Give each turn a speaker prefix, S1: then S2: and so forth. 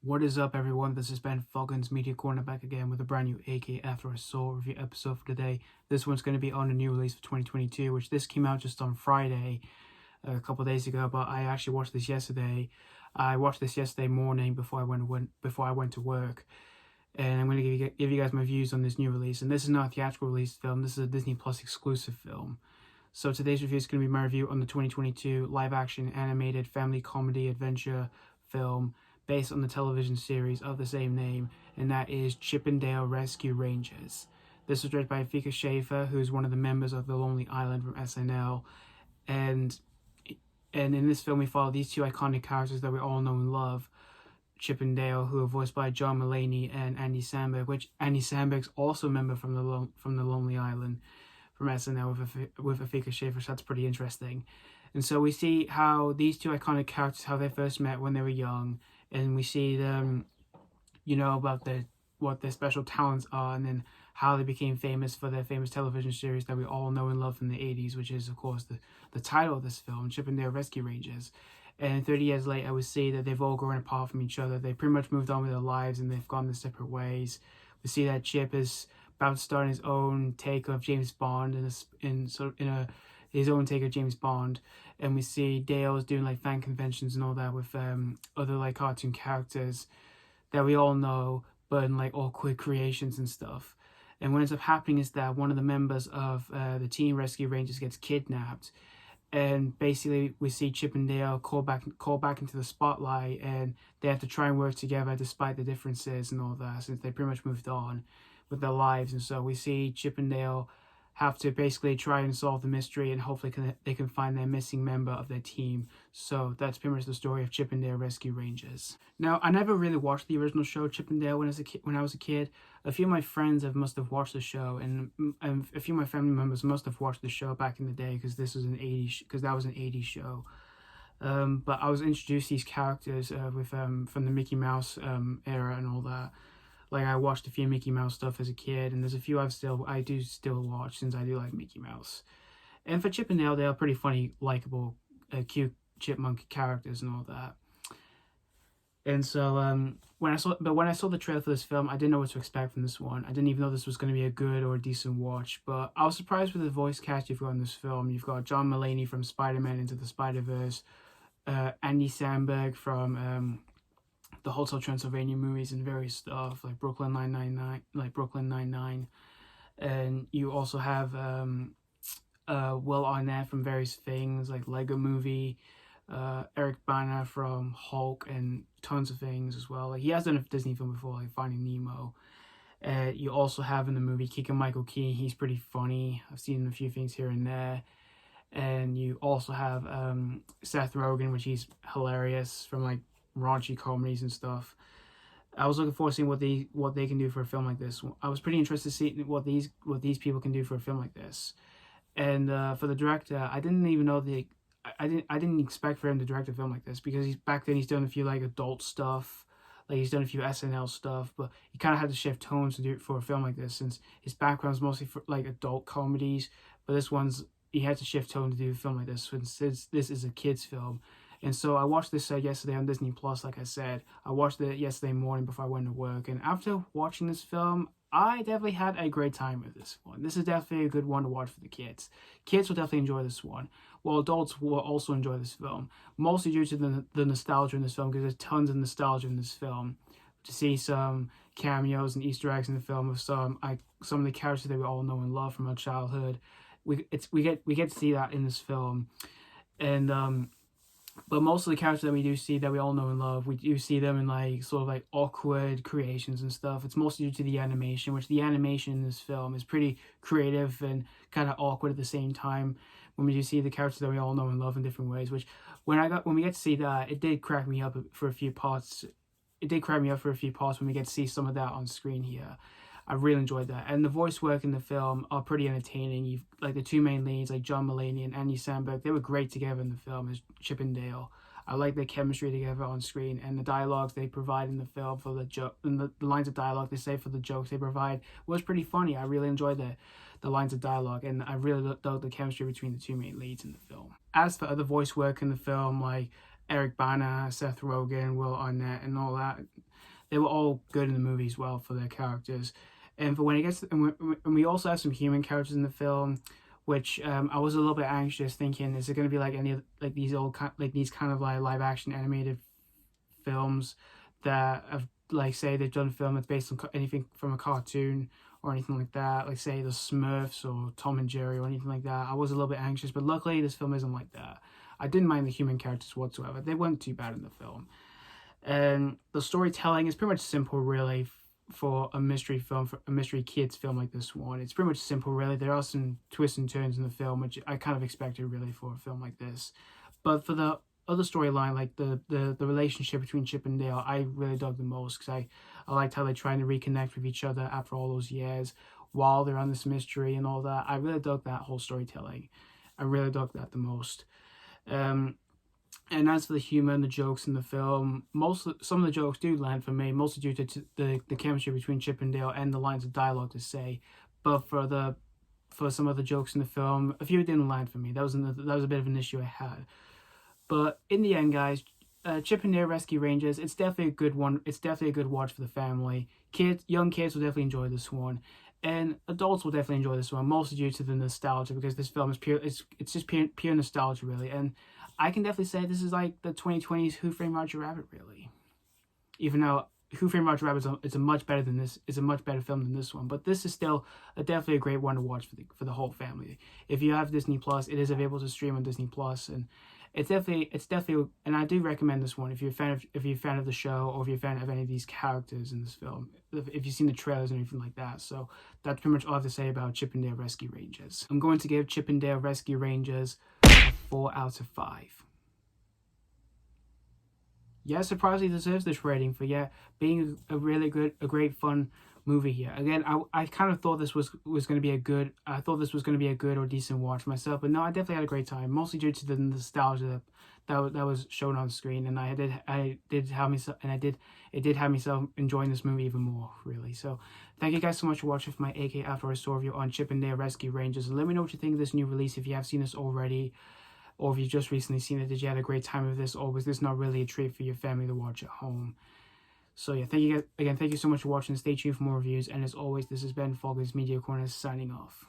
S1: What is up, everyone? This is Ben Foggins, Media Corner, back again with a brand new AK After a Soul review episode for today. This one's going to be on a new release for 2022, which this came out just on Friday, a couple of days ago, but I actually watched this yesterday. I watched this yesterday morning before I went to work, and I'm going to give you guys my views on this new release. And this is not a theatrical release film, this is a Disney Plus exclusive film. So today's review is going to be my review on the 2022 live-action animated family comedy adventure film based on the television series of the same name, and that is Chip 'n Dale Rescue Rangers. This was directed by Akiva Schaffer, who is one of the members of The Lonely Island from SNL, and in this film we follow these two iconic characters that we all know and love, Chip and Dale, who are voiced by John Mulaney and Andy Samberg, which Andy Samberg's also a member from the Lonely Island from SNL with Akiva Schaffer, so that's pretty interesting. And so we see how these two iconic characters, how they first met when they were young, and we see them, about what their special talents are, and then how they became famous for their famous television series that we all know and love from the 80s, which is, of course, the title of this film, Chip 'n Dale Rescue Rangers. And 30 years later, we see that they've all grown apart from each other. They pretty much moved on with their lives, and they've gone their separate ways. We see that Chip is about to start his own take of James Bond, his own take of James Bond, and we see Dale's doing like fan conventions and all that with other like cartoon characters that we all know, but in like awkward creations and stuff. And what ends up happening is that one of the members of the Team Rescue Rangers gets kidnapped, and basically we see Chip and Dale call back into the spotlight, and they have to try and work together despite the differences and all that, since they pretty much moved on with their lives. And so we see Chip and Dale have to basically try and solve the mystery, and hopefully they can find their missing member of their team. So that's pretty much the story of Chip 'n Dale Rescue Rangers. Now, I never really watched the original show Chip 'n Dale when I was a kid. A few of my friends must have watched the show, and a few of my family members must have watched the show back in the day, because that was an 80s show. But I was introduced to these characters from the Mickey Mouse era and all that. Like, I watched a few Mickey Mouse stuff as a kid, and there's a few I do still watch, since I do like Mickey Mouse. And for Chip and Dale, they are pretty funny, likable, cute chipmunk characters and all that. And so when I saw the trailer for this film, I didn't know what to expect from this one. I didn't even know this was going to be a good or a decent watch. But I was surprised with the voice cast you've got in this film. You've got John Mulaney from Spider-Man Into the Spider-Verse, Andy Samberg from the Hotel Transylvania movies and various stuff like Brooklyn Nine-Nine, and you also have Will Arnett from various things like Lego Movie, Eric Bana from Hulk, and tons of things as well. Like, he has done a Disney film before, like Finding Nemo. You also have in the movie Keegan-Michael, he's pretty funny. I've seen a few things here and there. And you also have Seth Rogen, which he's hilarious from like raunchy comedies and stuff. I was looking forward to seeing what they can do for a film like this. I was pretty interested to see what these people can do for a film like this. And for the director, I didn't even know I didn't expect for him to direct a film like this, because back then he's done a few like adult stuff, like he's done a few SNL stuff, but he kind of had to shift tones to do it for a film like this, since his background is mostly for like adult comedies, but he had to shift tone to do a film like this, since this is a kid's film. And so I watched this yesterday on Disney Plus. Like I said, I watched it yesterday morning before I went to work. And after watching this film, I definitely had a great time with this one. This is definitely a good one to watch for the kids. Kids will definitely enjoy this one, while adults will also enjoy this film, mostly due to the nostalgia in this film, because there's tons of nostalgia in this film. To see some cameos and Easter eggs in the film of some of the characters that we all know and love from our childhood. We get to see that in this film. And but most of the characters that we do see that we all know and love, we do see them in like sort of like awkward creations and stuff. It's mostly due to the animation, which the animation in this film is pretty creative and kind of awkward at the same time. When we do see the characters that we all know and love in different ways, which when we get to see that, it did crack me up for a few parts. It did crack me up for a few parts when we get to see some of that on screen here. I really enjoyed that. And the voice work in the film are pretty entertaining. You've like the two main leads, like John Mulaney and Andy Samberg, they were great together in the film as Chip and Dale. I like their chemistry together on screen, and the dialogues they provide in the film for the joke, and the lines of dialogue they say for the jokes they provide was pretty funny. I really enjoyed the lines of dialogue, and I really dug the chemistry between the two main leads in the film. As for other voice work in the film, like Eric Bana, Seth Rogen, Will Arnett, and all that, they were all good in the movie as well for their characters. And for when it gets, and we also have some human characters in the film, which I was a little bit anxious, thinking, is it going to be like any like these kind of like live action animated films that have, like, say they've done a film that's based on anything from a cartoon or anything like that, like say the Smurfs or Tom and Jerry or anything like that. I was a little bit anxious, but luckily this film isn't like that. I didn't mind the human characters whatsoever. They weren't too bad in the film. And the storytelling is pretty much simple, really, for a mystery film, for a mystery kids film like this one. It's pretty much simple, really. There are some twists and turns in the film, which I kind of expected, really, for a film like this. But for the other storyline, like the relationship between Chip and Dale, I really dug the most, because I liked how they're trying to reconnect with each other after all those years while they're on this mystery and all that. I really dug that whole storytelling. I really dug that the most. And as for the humor and the jokes in the film, some of the jokes do land for me, mostly due to the chemistry between Chip and Dale and the lines of dialogue to say. But for some of the jokes in the film, a few didn't land for me. That was a bit of an issue I had. But in the end, guys, Chip and Dale Rescue Rangers, it's definitely a good one. It's definitely a good watch for the family. Young kids will definitely enjoy this one, and adults will definitely enjoy this one, mostly due to the nostalgia, because this film is pure. It's just pure nostalgia, really. And I can definitely say this is like the 2020s Who Framed Roger Rabbit, really. Even though Who Framed Roger Rabbit is a much better film than this one, but this is still definitely a great one to watch for the whole family. If you have Disney Plus, it is available to stream on Disney Plus, and it's definitely, and I do recommend this one if you're a fan of the show, or if you're a fan of any of these characters in this film, if you've seen the trailers and anything like that. So that's pretty much all I have to say about Chip and Dale Rescue Rangers. I'm going to give Chip and Dale Rescue Rangers a 4 out of 5. Yeah, surprisingly deserves this rating for being a great fun movie here. Again, I kind of thought this was going to be a good or decent watch myself, but no, I definitely had a great time, mostly due to the nostalgia that was shown on screen, and it did have me enjoying this movie even more, really. So thank you guys so much for watching my AK After I Saw review on Chip and Dale Rescue Rangers. And let me know what you think of this new release, if you have seen this already, or if you've just recently seen it. Did you have a great time with this, or was this not really a treat for your family to watch at home? So yeah, thank you guys again. Thank you so much for watching. Stay tuned for more reviews. And as always, this has been Foggy's Media Corner signing off.